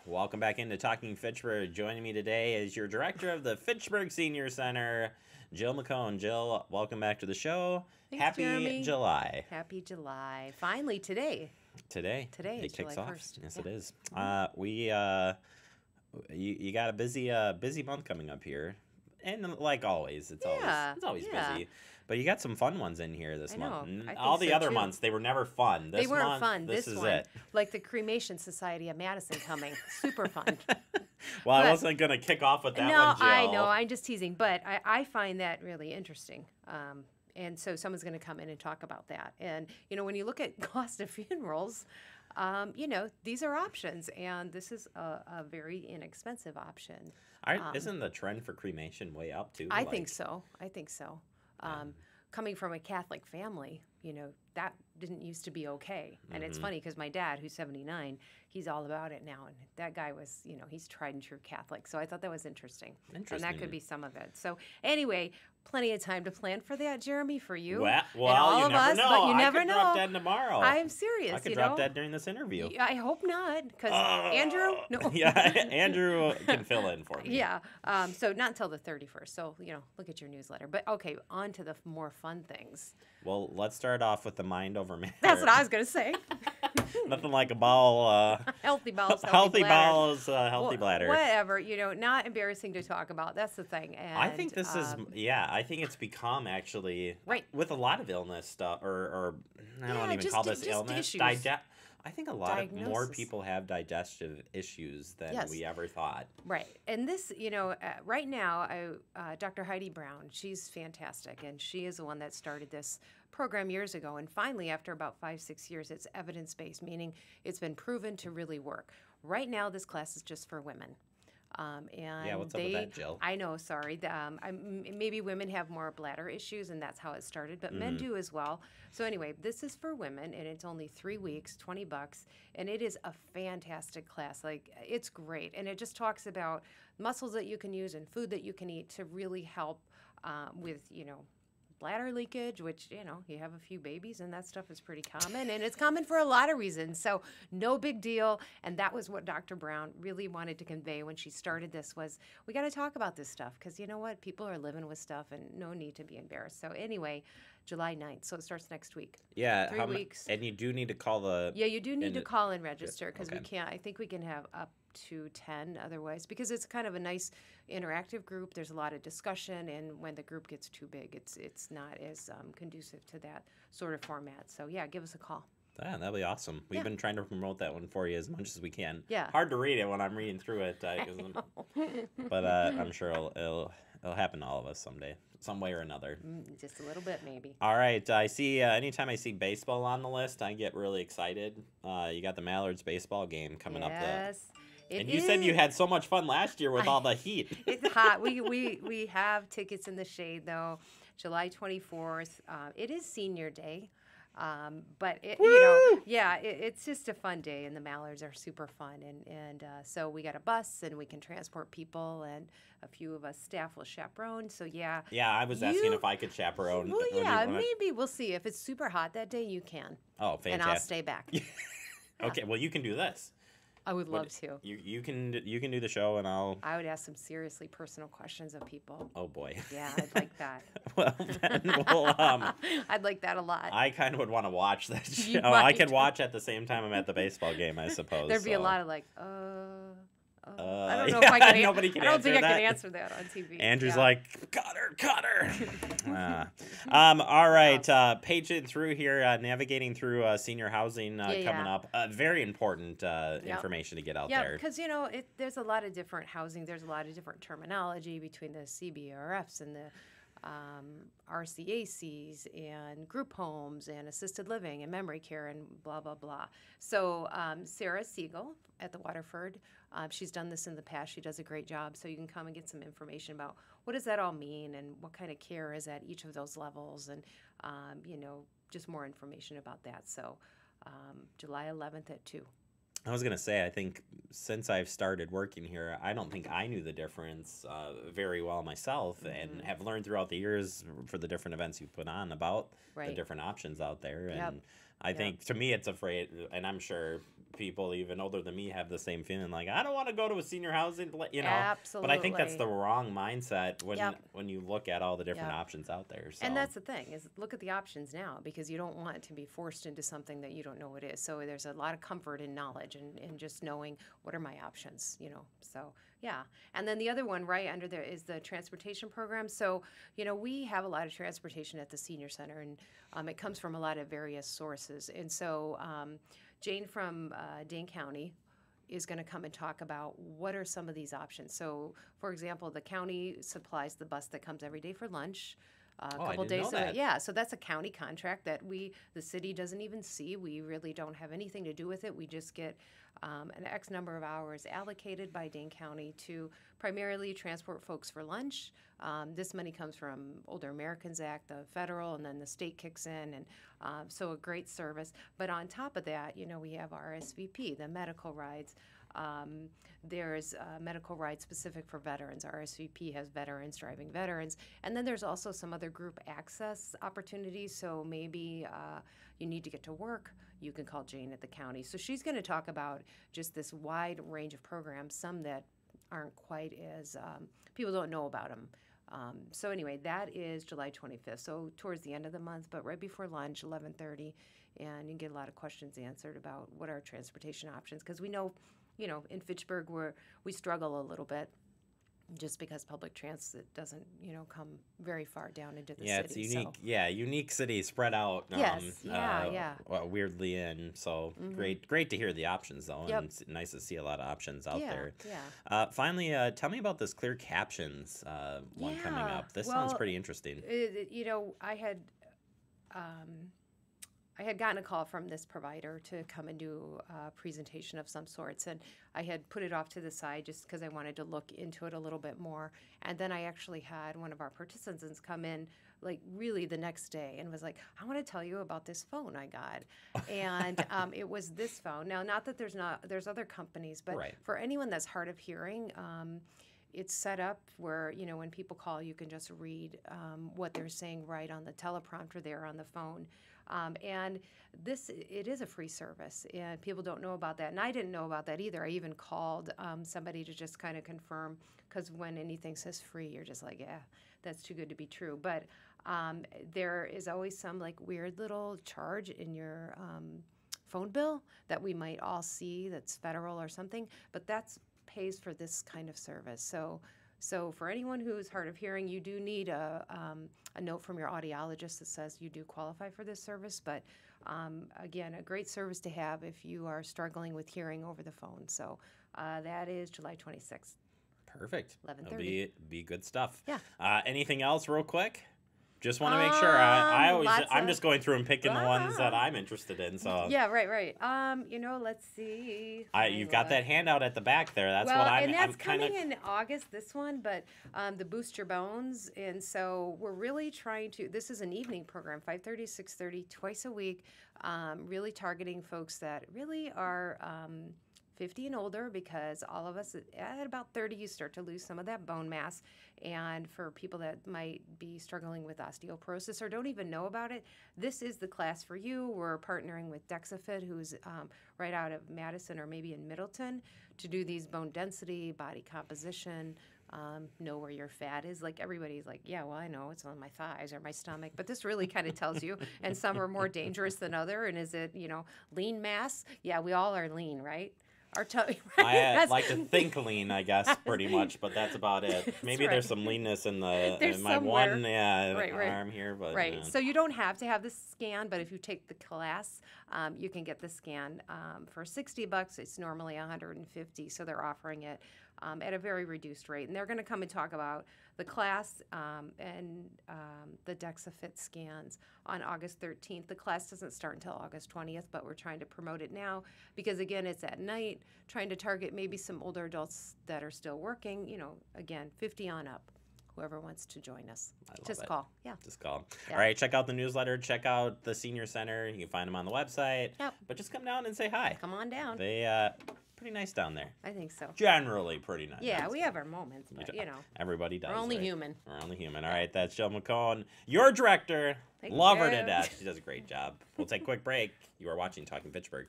Welcome back into Talking Fitchburg. Joining me today is your director of the Fitchburg Senior Center, Jill McHone. Jill, welcome back to the show. Thanks, Happy Jeremy. July. Happy July. Finally, today. Today Is it kicks July off. 1st. Yes, Yeah. it is. You got a busy month coming up here, and like always, it's Yeah, always yeah. busy. But you got some fun ones in here this I month. know. I All think the so, other too. months they were never fun. They weren't month, fun. This This is one, it. like the Cremation Society of Madison coming. Super fun. Well, I But- wasn't gonna kick off with that no, one, Jill. I know. I'm just teasing. But I find that really interesting. And so someone's going to come in and talk about that. And, when you look at cost of funerals, these are options. And this is a very inexpensive option. Isn't the trend for cremation way up too? I think so. Coming from a Catholic family, that didn't used to be okay. And it's funny because my dad, who's 79, he's all about it now. And that guy was, he's tried and true Catholic. So I thought that was interesting. And that could be some of it. So anyway, plenty of time to plan for that, Jeremy, for you. Well, and all you of never us, know. but you I never could know. drop dead tomorrow. I'm serious. I could drop dead during this interview. I hope not, because Andrew. No. Yeah, Andrew can fill in for me. Yeah. So not until the 31st. So look at your newsletter. But okay, on to the more fun things. Well, let's start off with the mind over matter. That's what I was gonna say. Nothing like a ball. Healthy bowels, Healthy bladder. balls, healthy bladder. Whatever, not embarrassing to talk about. That's the thing. And, I think this is, I think it's become actually, Right. with a lot of illness stuff, or I don't Yeah, even just- call this just illness. issues. I think a lot of more Diagnosis. people have digestive issues than Yes. we ever thought. Right. And this, right now, Dr. Heidi Brown, she's fantastic. And she is the one that started this program years ago. And finally, after about 5-6 years, it's evidence-based, meaning it's been proven to really work. Right now, this class is just for women. And Yeah, what's up with that, Jill? I know, sorry. Maybe women have more bladder issues, and that's how it started, but men do as well. So anyway, this is for women, and it's only 3 weeks, $20, and it is a fantastic class. Like, it's great, and it just talks about muscles that you can use and food that you can eat to really help with, bladder leakage, which, you have a few babies and that stuff is pretty common, and it's common for a lot of reasons. So no big deal. And that was what Dr. Brown really wanted to convey when she started this was, we got to talk about this stuff because you know what? People are living with stuff and no need to be embarrassed. So anyway, July 9th. So it starts next week. Yeah. 3 weeks. And you do need to call the... Yeah, you do need to call and register because okay. we can't, I think we can have up to 10 otherwise because it's kind of a nice interactive group. There's a lot of discussion, and when the group gets too big, it's not as conducive to that sort of format. So yeah, give us a call. Yeah, that'd be awesome. We've been trying to promote that one for you as much as we can. Yeah. Hard to read it when I'm reading through it. But I'm sure it'll happen to all of us someday, some way or another. Just a little bit, maybe. All right. I see, anytime I see baseball on the list, I get really excited. You got the Mallards baseball game coming up. Yes. And you said you had so much fun last year with all the heat. It's hot. We have tickets in the shade, though. July 24th. It is Senior Day. But, it's just a fun day, and the Mallards are super fun. And so we got a bus, and we can transport people, and a few of us staff will chaperone. So, yeah. Yeah, I was asking if I could chaperone. Well, yeah, maybe. We'll see. If it's super hot that day, you can. Oh, fantastic. And I'll stay back. Okay, well, you can do this. I would love to. You can do the show, and I would ask some seriously personal questions of people. Oh boy. Yeah, I'd like that. Well, then we'll, I'd like that a lot. I kind of would want to watch that show. You I might. can watch at the same time I'm at the baseball game, I suppose. There'd be a so. lot of like, I don't know yeah, if I can. nobody can I don't answer think I that. can answer that on TV. Andrew's Yeah. like, cut her. All right, paging through here, navigating through senior housing coming up. Very important information to get out there. Yeah, because there's a lot of different housing. There's a lot of different terminology between the CBRFs and the RCACs and group homes and assisted living and memory care and blah, blah, blah. So Sarah Siegel at the Waterford, she's done this in the past. She does a great job. So you can come and get some information about what does that all mean and what kind of care is at each of those levels and, just more information about that. So July 11th at 2. I was going to say, I think since I've started working here, I don't think I knew the difference very well myself and have learned throughout the years for the different events you put on about the different options out there. And I think, to me, it's afraid, and I'm sure people even older than me have the same feeling, like, I don't want to go to a senior housing, you know. Absolutely. But I think that's the wrong mindset when you look at all the different options out there. So. And that's the thing, is look at the options now, because you don't want to be forced into something that you don't know what it is. So there's a lot of comfort in knowledge and just knowing what are my options, you know. So yeah. And then the other one right under there is the transportation program. So, you know, we have a lot of transportation at the senior center, and it comes from a lot of various sources. And so Jane from Dane County is going to come and talk about what are some of these options. So, for example, the county supplies the bus that comes every day for lunch. A couple days know that. Yeah, so that's a county contract that the city doesn't even see. We really don't have anything to do with it. We just get an X number of hours allocated by Dane County to primarily transport folks for lunch. This money comes from Older Americans Act, the federal, and then the state kicks in, and so a great service. But on top of that, you know, we have RSVP, the medical rides. There's a medical ride specific for veterans. RSVP has veterans driving veterans. And then there's also some other group access opportunities. So maybe you need to get to work, you can call Jane at the county. So she's going to talk about just this wide range of programs, some that aren't quite as, people don't know about them. So anyway, that is July 25th. So towards the end of the month, but right before lunch, 11:30, and you can get a lot of questions answered about what are transportation options, because we know, you know, in Fitchburg we struggle a little bit just because public transit doesn't, you know, come very far down into the city. Yeah, it's unique. So. Yeah, unique city spread out. Yes, yeah. Weirdly in. So great to hear the options though, and it's nice to see a lot of options out there. Yeah. Finally, tell me about this clear captions one coming up. This sounds pretty interesting. You know, I had gotten a call from this provider to come and do a presentation of some sorts, and I had put it off to the side just because I wanted to look into it a little bit more. And then I actually had one of our participants come in like really the next day and was like, I want to tell you about this phone I got. And it was this phone. Now, not that there's other companies, but for anyone that's hard of hearing, it's set up where, you know, when people call, you can just read what they're saying right on the teleprompter there on the phone. And it is a free service, and people don't know about that. And I didn't know about that either. I even called somebody to just kind of confirm, because when anything says free, you're just like, yeah, that's too good to be true. But there is always some like weird little charge in your phone bill that we might all see that's federal or something, but that's pays for this kind of service. So for anyone who's hard of hearing, you do need a note from your audiologist that says you do qualify for this service. But again, a great service to have if you are struggling with hearing over the phone. So that is July 26th. Perfect. 11:30. That'll be good stuff. Yeah. Anything else real quick? Just want to make sure. I'm just going through and picking the ones that I'm interested in. So yeah, right. You know, let's see. You've got that handout at the back there. That's what I'm. And that's coming in August. This one, but the Boost Your Bones, and so we're really trying to. This is an evening program, 5:30, 6:30, twice a week. Really targeting folks that really are 50 and older, because all of us at about 30 you start to lose some of that bone mass. And for people that might be struggling with osteoporosis or don't even know about it, this is the class for you. We're partnering with DexaFit, who's right out of Madison or maybe in Middleton, to do these bone density, body composition, know where your fat is. Like everybody's like, yeah, well, I know it's on my thighs or my stomach, but this really kind of tells you. And some are more dangerous than other. And is it, you know, lean mass? Yeah, we all are lean, right? I like to think lean, I guess, pretty much, but that's about it. Maybe there's some leanness in my one arm here, but So you don't have to have the scan, but if you take the class, you can get the scan for $60. It's normally $150, so they're offering it at a very reduced rate. And they're going to come and talk about the class and the DexaFit scans on August 13th. The class doesn't start until August 20th, but we're trying to promote it now because, again, it's at night, trying to target maybe some older adults that are still working, you know, again, 50 on up. Whoever wants to join us, just call. Yeah. Just call. Yeah. All right. Check out the newsletter. Check out the Senior Center. You can find them on the website. Yep. But just come down and say hi. Come on down. They pretty nice down there. I think so. Generally pretty nice. Yeah, we have our moments, but you know. Everybody does. We're only human. We're only human. All right. That's Jill McHone, your director. Love her to death. She does a great job. We'll take a quick break. You are watching Talking Fitchburg.